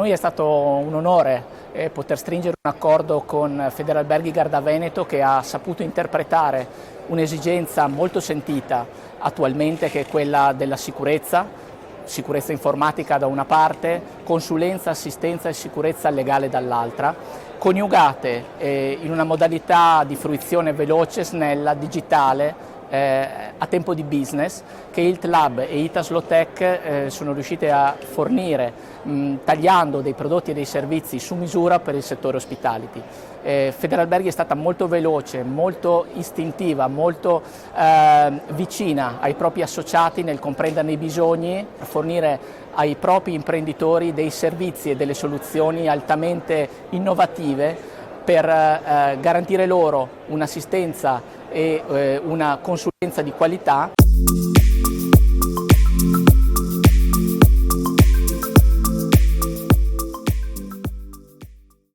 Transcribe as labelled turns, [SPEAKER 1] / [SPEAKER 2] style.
[SPEAKER 1] noi è stato un onore poter stringere un accordo con Federalberghi Garda Veneto, che ha saputo interpretare un'esigenza molto sentita attualmente, che è quella della sicurezza informatica da una parte, consulenza, assistenza e sicurezza legale dall'altra, coniugate in una modalità di fruizione veloce, snella, digitale, a tempo di business, che ILT-Lab e Itaslotec sono riuscite a fornire, tagliando dei prodotti e dei servizi su misura per il settore hospitality. Federalberghi è stata molto veloce, molto istintiva, molto vicina ai propri associati nel comprenderne i bisogni, per fornire ai propri imprenditori dei servizi e delle soluzioni altamente innovative per garantire loro un'assistenza e una consulenza di qualità.